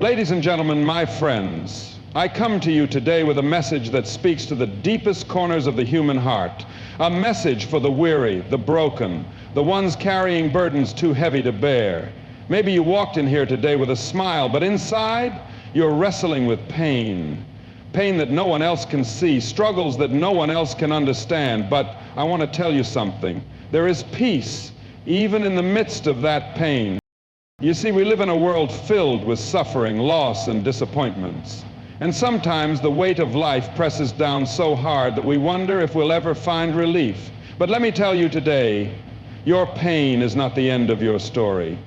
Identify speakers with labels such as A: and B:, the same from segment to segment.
A: Ladies and gentlemen, my friends, I come to you today with a message that speaks to the deepest corners of the human heart, a message for the weary, the broken, the ones carrying burdens too heavy to bear. Maybe you walked in here today with a smile, but inside you're wrestling with pain. Pain that no one else can see, struggles that no one else can understand. But I want to tell you something. There is peace, even in the midst of that pain. You see, we live in a world filled with suffering, loss, and disappointments. And sometimes the weight of life presses down so hard that we wonder if we'll ever find relief. But let me tell you today, your pain is not the end of your story.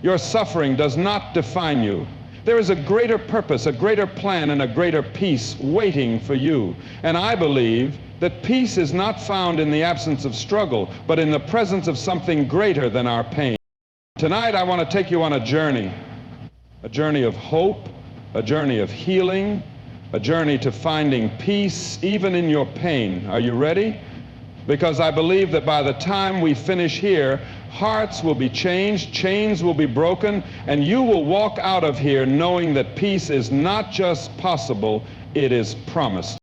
A: Your suffering does not define you. There is a greater purpose, a greater plan, and a greater peace waiting for you. And I believe that peace is not found in the absence of struggle, but in the presence of something greater than our pain. Tonight I want to take you on a journey of hope, a journey of healing, a journey to finding peace even in your pain. Are you ready? Because I believe that by the time we finish here, hearts will be changed, chains will be broken, and you will walk out of here knowing that peace is not just possible, it is promised.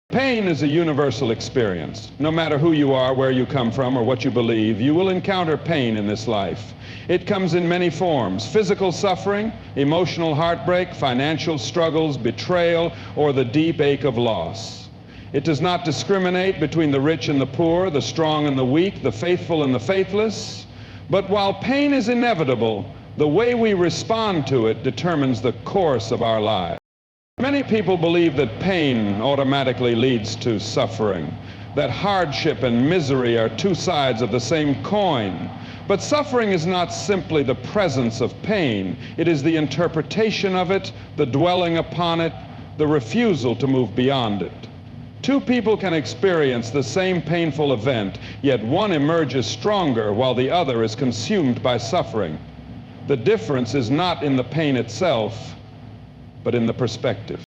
A: Pain is a universal experience. No matter who you are, where you come from, or what you believe, you will encounter pain in this life. It comes in many forms: physical suffering, emotional heartbreak, financial struggles, betrayal, or the deep ache of loss. It does not discriminate between the rich and the poor, the strong and the weak, the faithful and the faithless. But while pain is inevitable, the way we respond to it determines the course of our lives. Many people believe that pain automatically leads to suffering, that hardship and misery are two sides of the same coin. But suffering is not simply the presence of pain. It is the interpretation of it, the dwelling upon it, the refusal to move beyond it. Two people can experience the same painful event, yet one emerges stronger while the other is consumed by suffering. The difference is not in the pain itself, but in the perspective.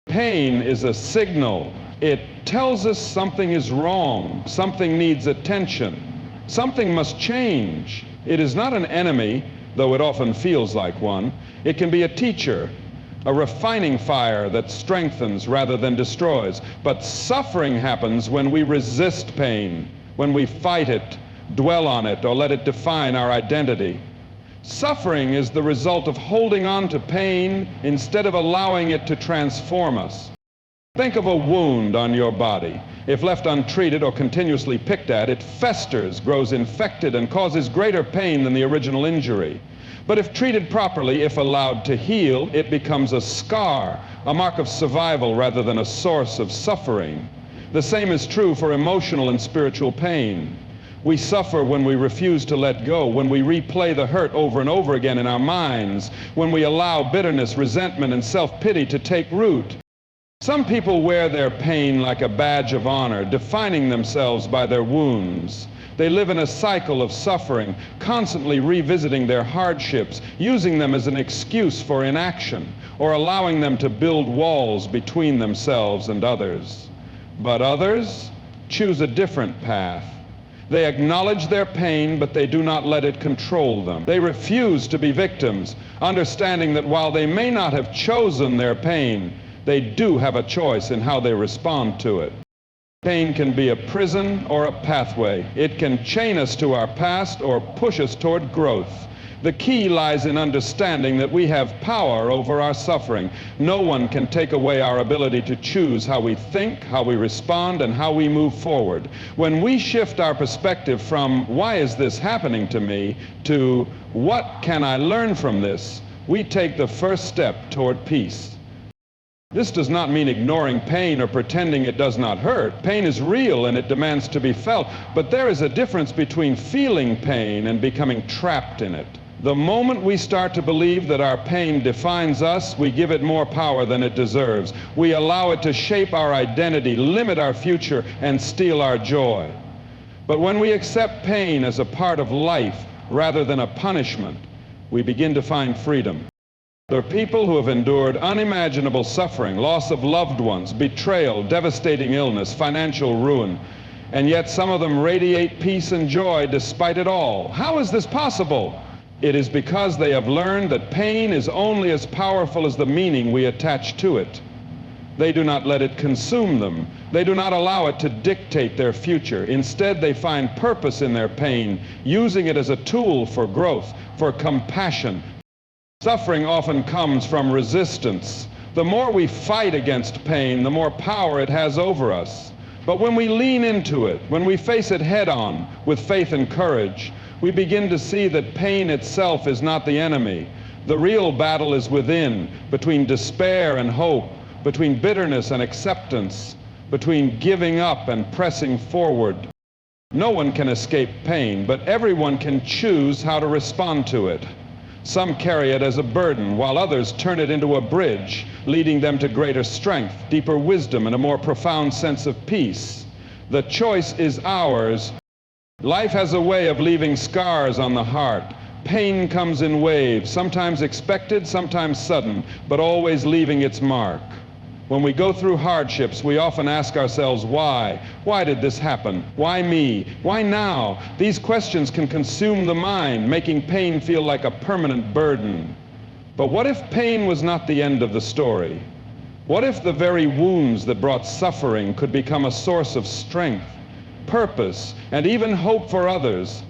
A: Pain is a signal. It tells us something is wrong, something needs attention, something must change. It is not an enemy, though it often feels like one. It can be a teacher, a refining fire that strengthens rather than destroys. But suffering happens when we resist pain, when we fight it, dwell on it, or let it define our identity. Suffering is the result of holding on to pain instead of allowing it to transform us. Think of a wound on your body. If left untreated or continuously picked at, it festers, grows infected, and causes greater pain than the original injury. But if treated properly, if allowed to heal, it becomes a scar, a mark of survival rather than a source of suffering. The same is true for emotional and spiritual pain. We suffer when we refuse to let go, when we replay the hurt over and over again in our minds, when we allow bitterness, resentment, and self-pity to take root. Some people wear their pain like a badge of honor, defining themselves by their wounds. They live in a cycle of suffering, constantly revisiting their hardships, using them as an excuse for inaction, or allowing them to build walls between themselves and others. But others choose a different path. They acknowledge their pain, but they do not let it control them. They refuse to be victims, understanding that while they may not have chosen their pain, they do have a choice in how they respond to it. Pain can be a prison or a pathway. It can chain us to our past or push us toward growth. The key lies in understanding that we have power over our suffering. No one can take away our ability to choose how we think, how we respond, and how we move forward. When we shift our perspective from "why is this happening to me" to "what can I learn from this," we take the first step toward peace. This does not mean ignoring pain or pretending it does not hurt. Pain is real and it demands to be felt, but there is a difference between feeling pain and becoming trapped in it. The moment we start to believe that our pain defines us, we give it more power than it deserves. We allow it to shape our identity, limit our future, and steal our joy. But when we accept pain as a part of life rather than a punishment, we begin to find freedom. There are people who have endured unimaginable suffering, loss of loved ones, betrayal, devastating illness, financial ruin, and yet some of them radiate peace and joy despite it all. How is this possible? It is because they have learned that pain is only as powerful as the meaning we attach to it. They do not let it consume them. They do not allow it to dictate their future. Instead, they find purpose in their pain, using it as a tool for growth, for compassion. Suffering often comes from resistance. The more we fight against pain, the more power it has over us. But when we lean into it, when we face it head-on with faith and courage, we begin to see that pain itself is not the enemy. The real battle is within, between despair and hope, between bitterness and acceptance, between giving up and pressing forward. No one can escape pain, but everyone can choose how to respond to it. Some carry it as a burden, while others turn it into a bridge, leading them to greater strength, deeper wisdom, and a more profound sense of peace. The choice is ours. Life has a way of leaving scars on the heart. Pain comes in waves, sometimes expected, sometimes sudden, but always leaving its mark. When we go through hardships, we often ask ourselves, why? Why did this happen? Why me? Why now? These questions can consume the mind, making pain feel like a permanent burden. But what if pain was not the end of the story? What if the very wounds that brought suffering could become a source of strength, purpose, and even hope for others?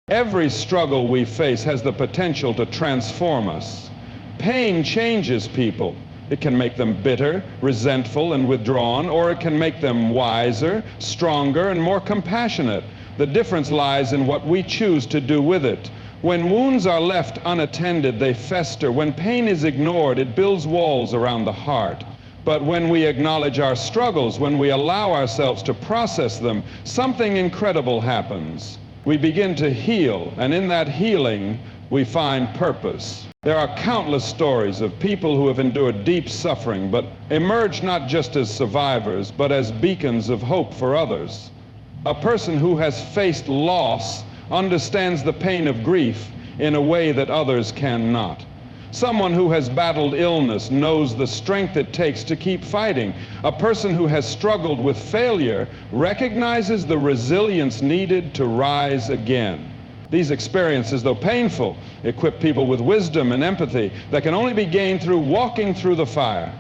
A: Every struggle we face has the potential to transform us. Pain changes people. It can make them bitter, resentful, and withdrawn, or it can make them wiser, stronger, and more compassionate. The difference lies in what we choose to do with it. When wounds are left unattended, they fester. When pain is ignored, it builds walls around the heart. But when we acknowledge our struggles, when we allow ourselves to process them, something incredible happens. We begin to heal, and in that healing, we find purpose. There are countless stories of people who have endured deep suffering, but emerged not just as survivors, but as beacons of hope for others. A person who has faced loss understands the pain of grief in a way that others cannot. Someone who has battled illness knows the strength it takes to keep fighting. A person who has struggled with failure recognizes the resilience needed to rise again. These experiences, though painful, equip people with wisdom and empathy that can only be gained through walking through the fire.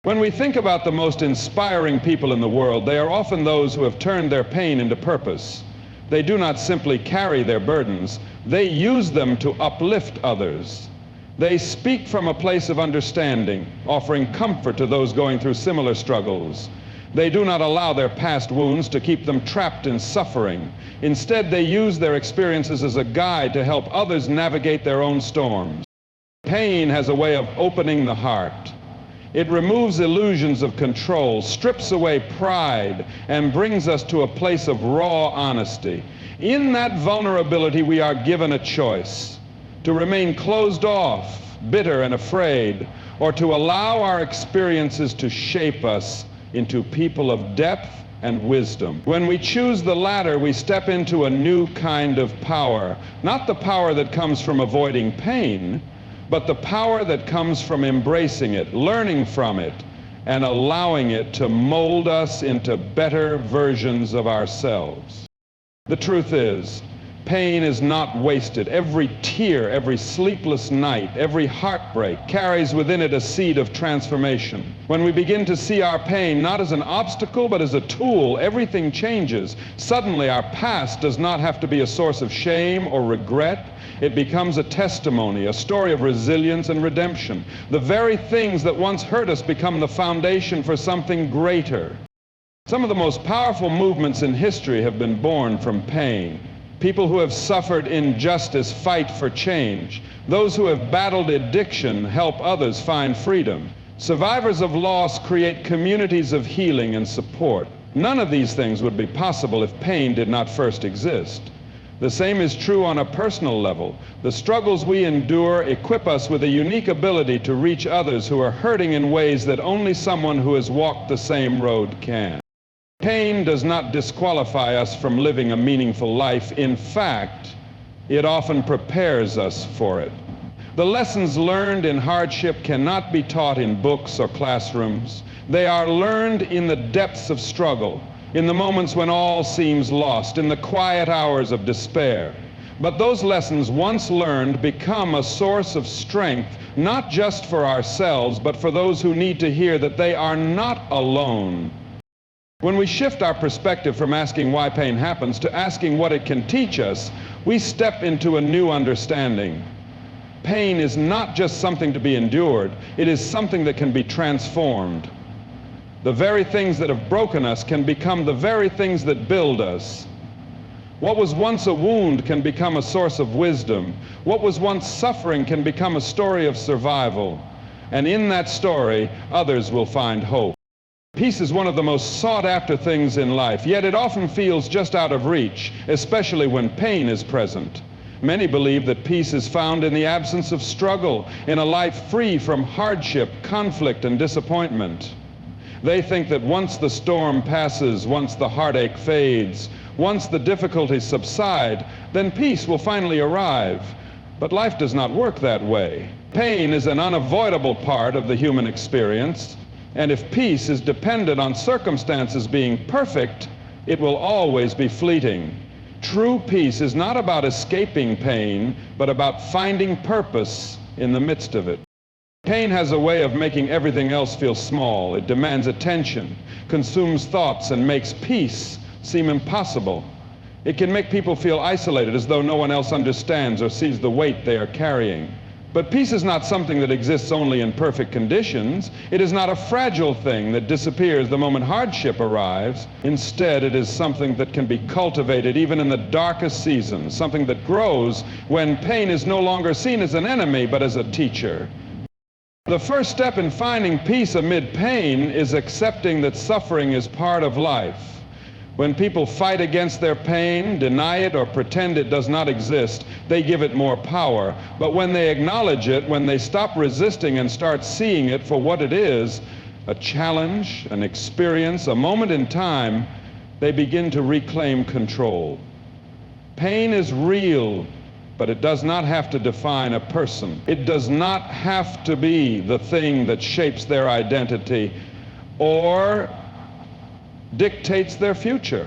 A: When we think about the most inspiring people in the world, they are often those who have turned their pain into purpose. They do not simply carry their burdens, they use them to uplift others. They speak from a place of understanding, offering comfort to those going through similar struggles. They do not allow their past wounds to keep them trapped in suffering. Instead, they use their experiences as a guide to help others navigate their own storms. Pain has a way of opening the heart. It removes illusions of control, strips away pride, and brings us to a place of raw honesty. In that vulnerability, we are given a choice: to remain closed off, bitter and afraid, or to allow our experiences to shape us into people of depth and wisdom. When we choose the latter, we step into a new kind of power, not the power that comes from avoiding pain, but the power that comes from embracing it, learning from it, and allowing it to mold us into better versions of ourselves. The truth is, pain is not wasted. Every tear, every sleepless night, every heartbreak carries within it a seed of transformation. When we begin to see our pain not as an obstacle but as a tool, everything changes. Suddenly our past does not have to be a source of shame or regret. It becomes a testimony, a story of resilience and redemption. The very things that once hurt us become the foundation for something greater. Some of the most powerful movements in history have been born from pain. People who have suffered injustice fight for change. Those who have battled addiction help others find freedom. Survivors of loss create communities of healing and support. None of these things would be possible if pain did not first exist. The same is true on a personal level. The struggles we endure equip us with a unique ability to reach others who are hurting in ways that only someone who has walked the same road can. Pain does not disqualify us from living a meaningful life. In fact, it often prepares us for it. The lessons learned in hardship cannot be taught in books or classrooms. They are learned in the depths of struggle, in the moments when all seems lost, in the quiet hours of despair. But those lessons once learned become a source of strength, not just for ourselves, but for those who need to hear that they are not alone. When we shift our perspective from asking why pain happens to asking what it can teach us, we step into a new understanding. Pain is not just something to be endured, it is something that can be transformed. The very things that have broken us can become the very things that build us. What was once a wound can become a source of wisdom. What was once suffering can become a story of survival. And in that story, others will find hope. Peace is one of the most sought-after things in life, yet it often feels just out of reach, especially when pain is present. Many believe that peace is found in the absence of struggle, in a life free from hardship, conflict, and disappointment. They think that once the storm passes, once the heartache fades, once the difficulties subside, then peace will finally arrive. But life does not work that way. Pain is an unavoidable part of the human experience, and if peace is dependent on circumstances being perfect, it will always be fleeting. True peace is not about escaping pain, but about finding purpose in the midst of it. Pain has a way of making everything else feel small. It demands attention, consumes thoughts, and makes peace seem impossible. It can make people feel isolated, as though no one else understands or sees the weight they are carrying. But peace is not something that exists only in perfect conditions. It is not a fragile thing that disappears the moment hardship arrives. Instead, it is something that can be cultivated even in the darkest seasons, something that grows when pain is no longer seen as an enemy, but as a teacher. The first step in finding peace amid pain is accepting that suffering is part of life. When people fight against their pain, deny it, or pretend it does not exist, they give it more power. But when they acknowledge it, when they stop resisting and start seeing it for what it is, a challenge, an experience, a moment in time, they begin to reclaim control. Pain is real, but it does not have to define a person. It does not have to be the thing that shapes their identity or dictates their future.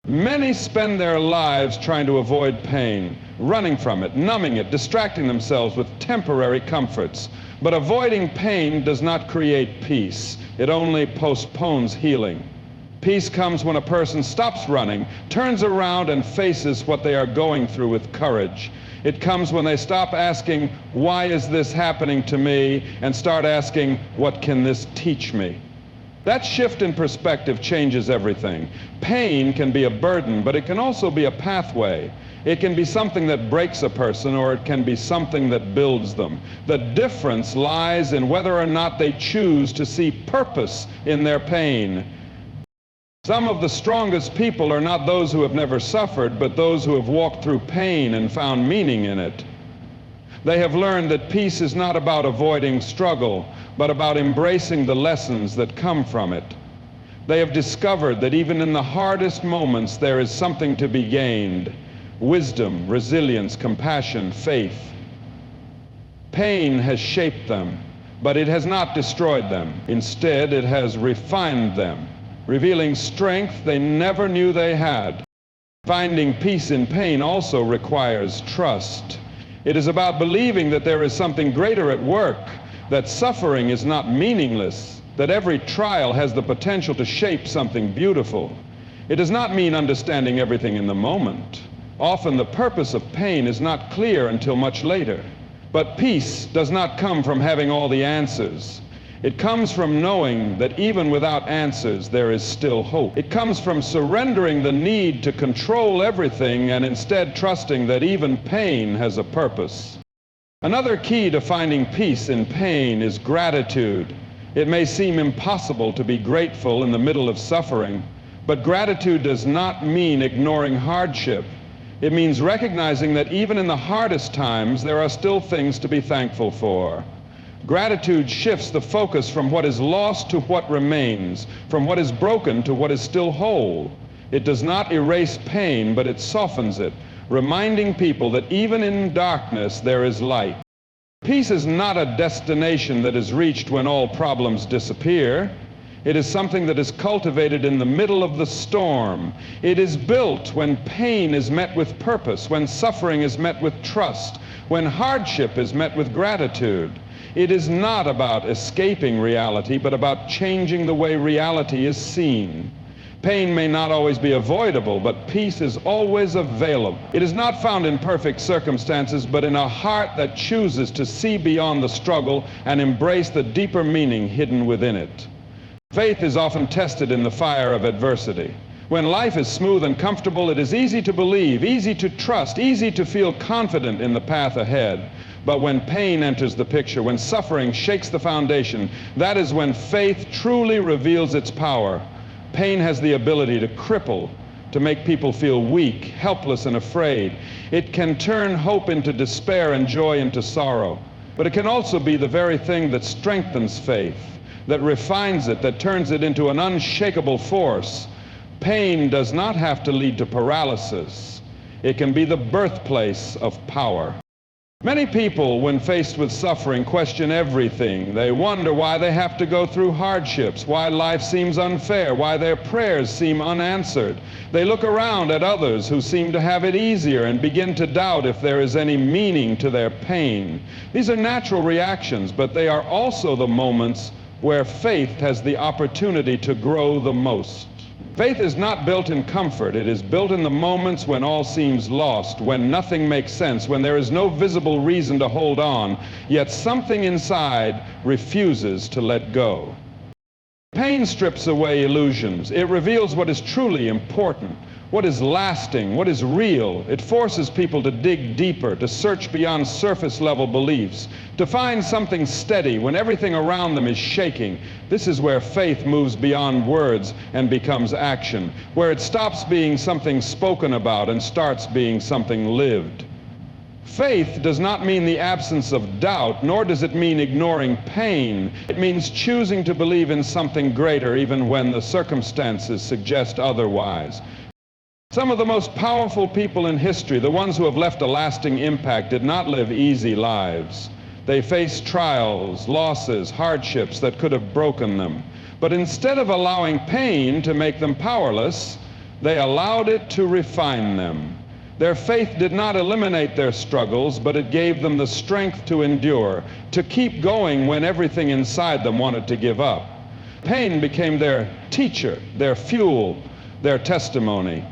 A: Many spend their lives trying to avoid pain, running from it, numbing it, distracting themselves with temporary comforts. But avoiding pain does not create peace. It only postpones healing. Peace comes when a person stops running, turns around, and faces what they are going through with courage. It comes when they stop asking, "Why is this happening to me?" and start asking, "What can this teach me?" That shift in perspective changes everything. Pain can be a burden, but it can also be a pathway. It can be something that breaks a person, or it can be something that builds them. The difference lies in whether or not they choose to see purpose in their pain. Some of the strongest people are not those who have never suffered, but those who have walked through pain and found meaning in it. They have learned that peace is not about avoiding struggle, but about embracing the lessons that come from it. They have discovered that even in the hardest moments there is something to be gained: wisdom, resilience, compassion, faith. Pain has shaped them, but it has not destroyed them. Instead, it has refined them, revealing strength they never knew they had. Finding peace in pain also requires trust. It is about believing that there is something greater at work, that suffering is not meaningless, that every trial has the potential to shape something beautiful. It does not mean understanding everything in the moment. Often the purpose of pain is not clear until much later. But peace does not come from having all the answers. It comes from knowing that even without answers, there is still hope. It comes from surrendering the need to control everything and instead trusting that even pain has a purpose. Another key to finding peace in pain is gratitude. It may seem impossible to be grateful in the middle of suffering, but gratitude does not mean ignoring hardship. It means recognizing that even in the hardest times, there are still things to be thankful for. Gratitude shifts the focus from what is lost to what remains, from what is broken to what is still whole. It does not erase pain, but it softens it, reminding people that even in darkness there is light. Peace is not a destination that is reached when all problems disappear. It is something that is cultivated in the middle of the storm. It is built when pain is met with purpose, when suffering is met with trust, when hardship is met with gratitude. It is not about escaping reality, but about changing the way reality is seen. Pain may not always be avoidable, but peace is always available. It is not found in perfect circumstances, but in a heart that chooses to see beyond the struggle and embrace the deeper meaning hidden within it. Faith is often tested in the fire of adversity. When life is smooth and comfortable, it is easy to believe, easy to trust, easy to feel confident in the path ahead. But when pain enters the picture, when suffering shakes the foundation, that is when faith truly reveals its power. Pain has the ability to cripple, to make people feel weak, helpless, and afraid. It can turn hope into despair and joy into sorrow. But it can also be the very thing that strengthens faith, that refines it, that turns it into an unshakable force. Pain does not have to lead to paralysis. It can be the birthplace of power. Many people, when faced with suffering, question everything. They wonder why they have to go through hardships, why life seems unfair, why their prayers seem unanswered. They look around at others who seem to have it easier and begin to doubt if there is any meaning to their pain. These are natural reactions, but they are also the moments where faith has the opportunity to grow the most. Faith is not built in comfort. It is built in the moments when all seems lost, when nothing makes sense, when there is no visible reason to hold on, yet something inside refuses to let go. Pain strips away illusions. It reveals what is truly important, what is lasting, what is real. It forces people to dig deeper, to search beyond surface-level beliefs, to find something steady when everything around them is shaking. This is where faith moves beyond words and becomes action, where it stops being something spoken about and starts being something lived. Faith does not mean the absence of doubt, nor does it mean ignoring pain. It means choosing to believe in something greater even when the circumstances suggest otherwise. Some of the most powerful people in history, the ones who have left a lasting impact, did not live easy lives. They faced trials, losses, hardships that could have broken them. But instead of allowing pain to make them powerless, they allowed it to refine them. Their faith did not eliminate their struggles, but it gave them the strength to endure, to keep going when everything inside them wanted to give up. Pain became their teacher, their fuel, their testimony.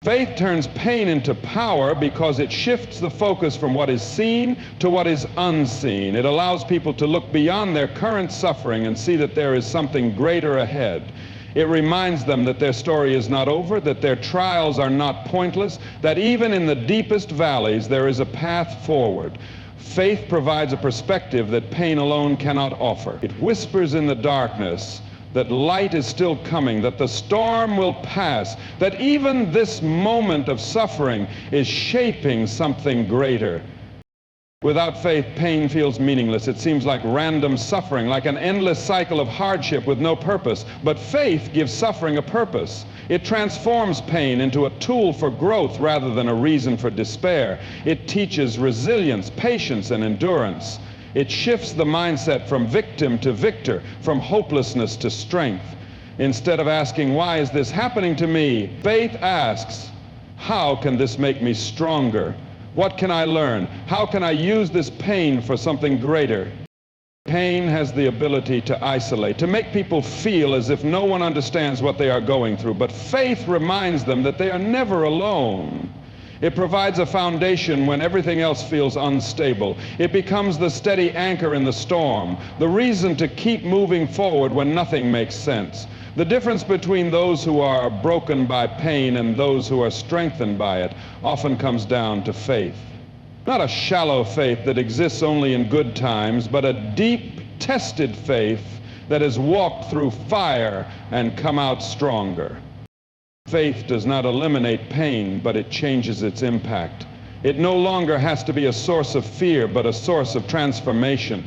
A: Faith turns pain into power because it shifts the focus from what is seen to what is unseen. It allows people to look beyond their current suffering and see that there is something greater ahead. It reminds them that their story is not over, that their trials are not pointless, that even in the deepest valleys there is a path forward. Faith provides a perspective that pain alone cannot offer. It whispers in the darkness that light is still coming, that the storm will pass, that even this moment of suffering is shaping something greater. Without faith, pain feels meaningless. It seems like random suffering, like an endless cycle of hardship with no purpose. But faith gives suffering a purpose. It transforms pain into a tool for growth rather than a reason for despair. It teaches resilience, patience, and endurance. It shifts the mindset from victim to victor, from hopelessness to strength. Instead of asking, "Why is this happening to me?" faith asks, "How can this make me stronger? What can I learn? How can I use this pain for something greater?" Pain has the ability to isolate, to make people feel as if no one understands what they are going through. But faith reminds them that they are never alone. It provides a foundation when everything else feels unstable. It becomes the steady anchor in the storm, the reason to keep moving forward when nothing makes sense. The difference between those who are broken by pain and those who are strengthened by it often comes down to faith. Not a shallow faith that exists only in good times, but a deep, tested faith that has walked through fire and come out stronger. Faith does not eliminate pain, but it changes its impact. It no longer has to be a source of fear, but a source of transformation.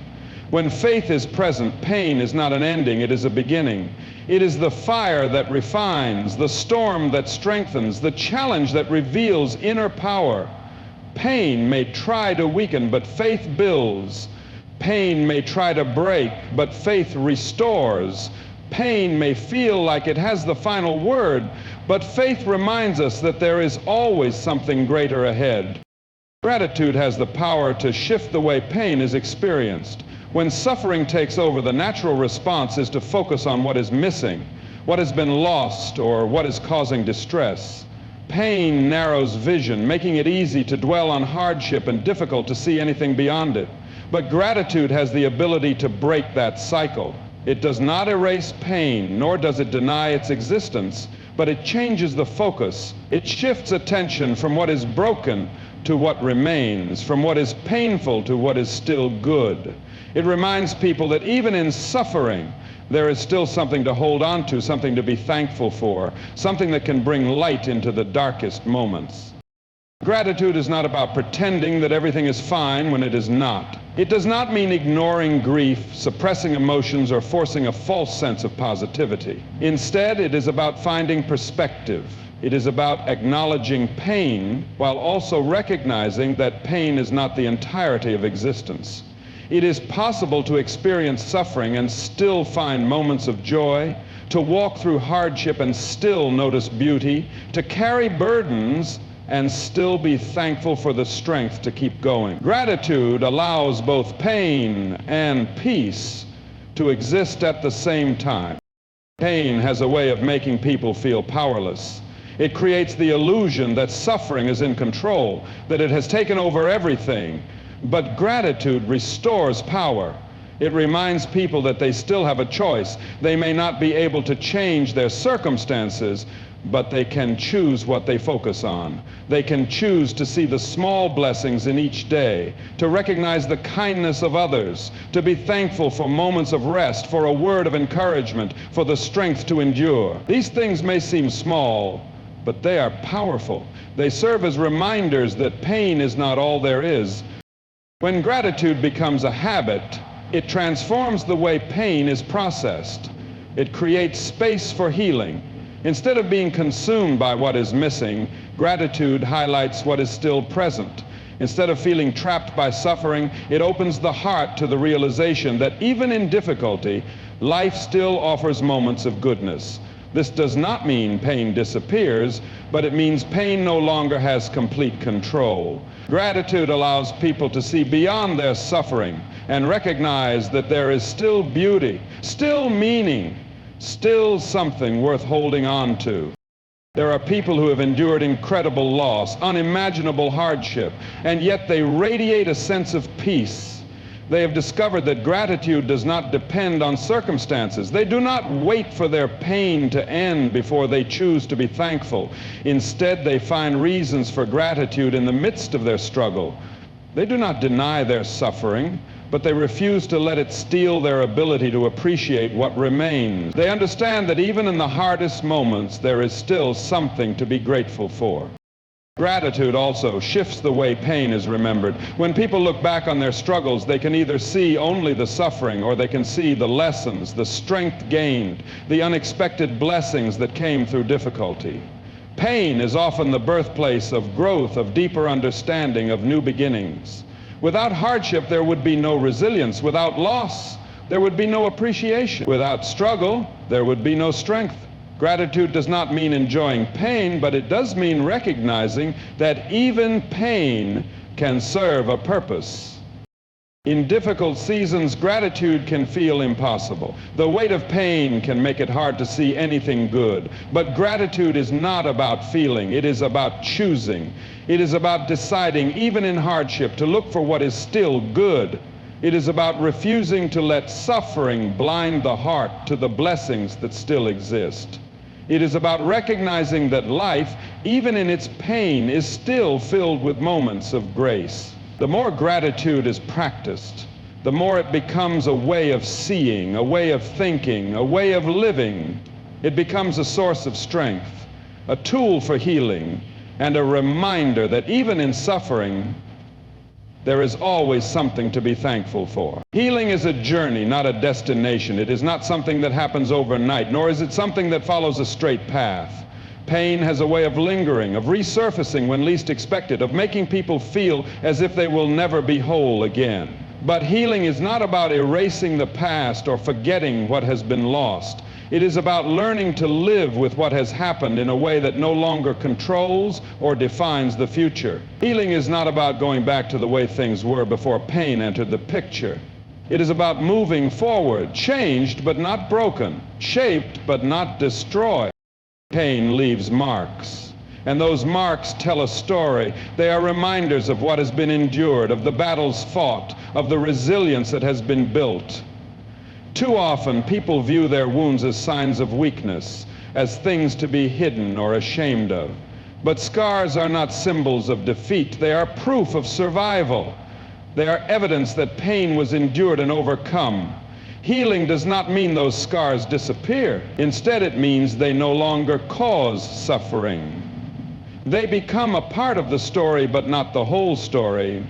A: When faith is present, pain is not an ending, it is a beginning. It is the fire that refines, the storm that strengthens, the challenge that reveals inner power. Pain may try to weaken, but faith builds. Pain may try to break, but faith restores. Pain may feel like it has the final word, but faith reminds us that there is always something greater ahead. Gratitude has the power to shift the way pain is experienced. When suffering takes over, the natural response is to focus on what is missing, what has been lost, or what is causing distress. Pain narrows vision, making it easy to dwell on hardship and difficult to see anything beyond it. But gratitude has the ability to break that cycle. It does not erase pain, nor does it deny its existence, but it changes the focus. It shifts attention from what is broken to what remains, from what is painful to what is still good. It reminds people that even in suffering, there is still something to hold on to, something to be thankful for, something that can bring light into the darkest moments. Gratitude is not about pretending that everything is fine when it is not. It does not mean ignoring grief, suppressing emotions, or forcing a false sense of positivity. Instead, it is about finding perspective. It is about acknowledging pain while also recognizing that pain is not the entirety of existence. It is possible to experience suffering and still find moments of joy, to walk through hardship and still notice beauty, to carry burdens and still be thankful for the strength to keep going. Gratitude allows both pain and peace to exist at the same time. Pain has a way of making people feel powerless. It creates the illusion that suffering is in control, that it has taken over everything. But gratitude restores power. It reminds people that they still have a choice. They may not be able to change their circumstances, but they can choose what they focus on. They can choose to see the small blessings in each day, to recognize the kindness of others, to be thankful for moments of rest, for a word of encouragement, for the strength to endure. These things may seem small, but they are powerful. They serve as reminders that pain is not all there is. When gratitude becomes a habit, it transforms the way pain is processed. It creates space for healing. Instead of being consumed by what is missing, gratitude highlights what is still present. Instead of feeling trapped by suffering, it opens the heart to the realization that even in difficulty, life still offers moments of goodness. This does not mean pain disappears, but it means pain no longer has complete control. Gratitude allows people to see beyond their suffering and recognize that there is still beauty, still meaning, still something worth holding on to. There are people who have endured incredible loss, unimaginable hardship, and yet they radiate a sense of peace. They have discovered that gratitude does not depend on circumstances. They do not wait for their pain to end before they choose to be thankful. Instead, they find reasons for gratitude in the midst of their struggle. They do not deny their suffering, but they refuse to let it steal their ability to appreciate what remains. They understand that even in the hardest moments, there is still something to be grateful for. Gratitude also shifts the way pain is remembered. When people look back on their struggles, they can either see only the suffering, or they can see the lessons, the strength gained, the unexpected blessings that came through difficulty. Pain is often the birthplace of growth, of deeper understanding, of new beginnings. Without hardship, there would be no resilience. Without loss, there would be no appreciation. Without struggle, there would be no strength. Gratitude does not mean enjoying pain, but it does mean recognizing that even pain can serve a purpose. In difficult seasons, gratitude can feel impossible. The weight of pain can make it hard to see anything good. But gratitude is not about feeling. It is about choosing. It is about deciding, even in hardship, to look for what is still good. It is about refusing to let suffering blind the heart to the blessings that still exist. It is about recognizing that life, even in its pain, is still filled with moments of grace. The more gratitude is practiced, the more it becomes a way of seeing, a way of thinking, a way of living. It becomes a source of strength, a tool for healing, and a reminder that even in suffering, there is always something to be thankful for. Healing is a journey, not a destination. It is not something that happens overnight, nor is it something that follows a straight path. Pain has a way of lingering, of resurfacing when least expected, of making people feel as if they will never be whole again. But healing is not about erasing the past or forgetting what has been lost. It is about learning to live with what has happened in a way that no longer controls or defines the future. Healing is not about going back to the way things were before pain entered the picture. It is about moving forward, changed but not broken, shaped but not destroyed. Pain leaves marks, and those marks tell a story. They are reminders of what has been endured, of the battles fought, of the resilience that has been built. Too often, people view their wounds as signs of weakness, as things to be hidden or ashamed of. But scars are not symbols of defeat. They are proof of survival. They are evidence that pain was endured and overcome. Healing does not mean those scars disappear. Instead, it means they no longer cause suffering. They become a part of the story, but not the whole story.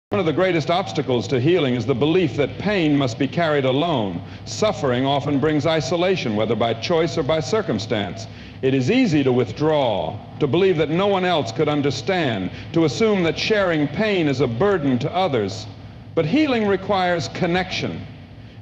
A: One of the greatest obstacles to healing is the belief that pain must be carried alone. Suffering often brings isolation, whether by choice or by circumstance. It is easy to withdraw, to believe that no one else could understand, to assume that sharing pain is a burden to others. But healing requires connection.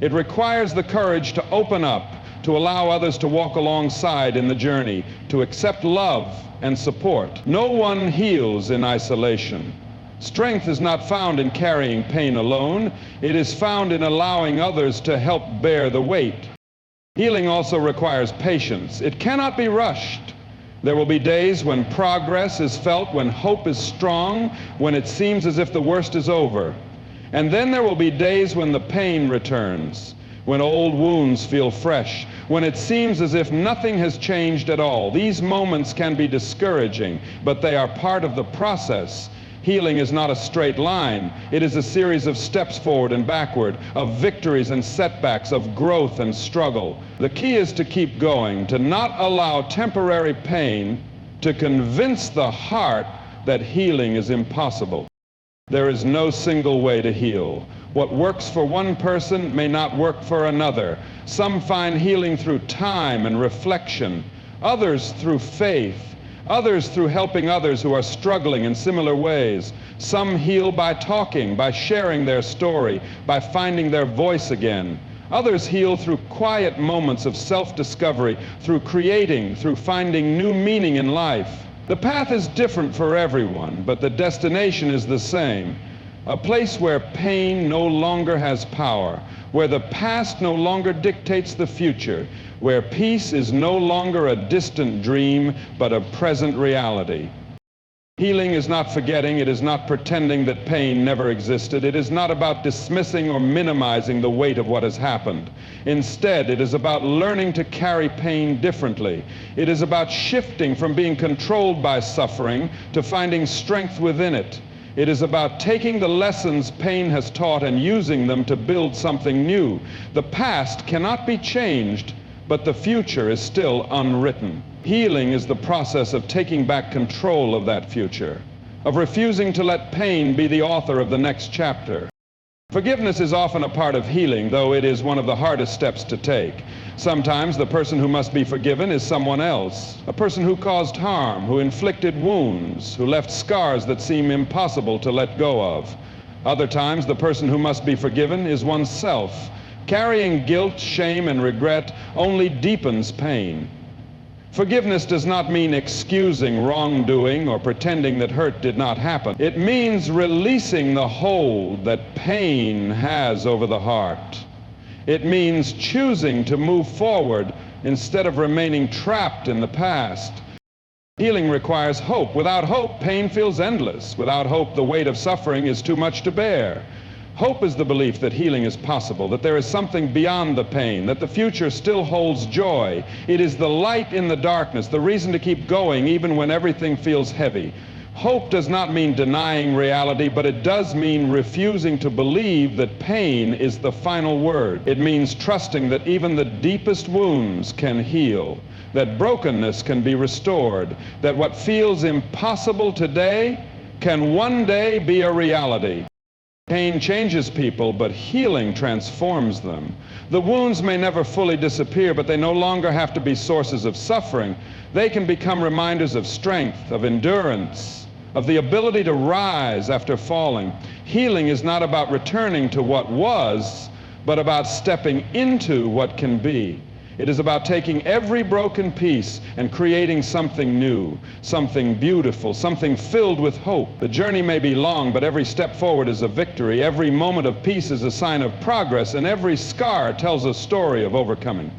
A: It requires the courage to open up, to allow others to walk alongside in the journey, to accept love and support. No one heals in isolation. Strength is not found in carrying pain alone. It is found in allowing others to help bear the weight. Healing also requires patience. It cannot be rushed. There will be days when progress is felt, when hope is strong, when it seems as if the worst is over. And then there will be days when the pain returns, when old wounds feel fresh, when it seems as if nothing has changed at all. These moments can be discouraging, but they are part of the process. Healing is not a straight line. It is a series of steps forward and backward, of victories and setbacks, of growth and struggle. The key is to keep going, to not allow temporary pain to convince the heart that healing is impossible. There is no single way to heal. What works for one person may not work for another. Some find healing through time and reflection, others through faith, others through helping others who are struggling in similar ways. Some heal by talking, by sharing their story, by finding their voice again. Others heal through quiet moments of self-discovery, through creating, through finding new meaning in life. The path is different for everyone, but the destination is the same. A place where pain no longer has power, where the past no longer dictates the future, where peace is no longer a distant dream, but a present reality. Healing is not forgetting. It is not pretending that pain never existed. It is not about dismissing or minimizing the weight of what has happened. Instead, it is about learning to carry pain differently. It is about shifting from being controlled by suffering to finding strength within it. It is about taking the lessons pain has taught and using them to build something new. The past cannot be changed, but the future is still unwritten. Healing is the process of taking back control of that future, of refusing to let pain be the author of the next chapter. Forgiveness is often a part of healing, though it is one of the hardest steps to take. Sometimes the person who must be forgiven is someone else, a person who caused harm, who inflicted wounds, who left scars that seem impossible to let go of. Other times the person who must be forgiven is oneself. Carrying guilt, shame, and regret only deepens pain. Forgiveness does not mean excusing wrongdoing or pretending that hurt did not happen. It means releasing the hold that pain has over the heart. It means choosing to move forward instead of remaining trapped in the past. Healing requires hope. Without hope, pain feels endless. Without hope, the weight of suffering is too much to bear. Hope is the belief that healing is possible, that there is something beyond the pain, that the future still holds joy. It is the light in the darkness, the reason to keep going even when everything feels heavy. Hope does not mean denying reality, but it does mean refusing to believe that pain is the final word. It means trusting that even the deepest wounds can heal, that brokenness can be restored, that what feels impossible today can one day be a reality. Pain changes people, but healing transforms them. The wounds may never fully disappear, but they no longer have to be sources of suffering. They can become reminders of strength, of endurance, of the ability to rise after falling. Healing is not about returning to what was, but about stepping into what can be. It is about taking every broken piece and creating something new, something beautiful, something filled with hope. The journey may be long, but every step forward is a victory. Every moment of peace is a sign of progress, and every scar tells a story of overcoming.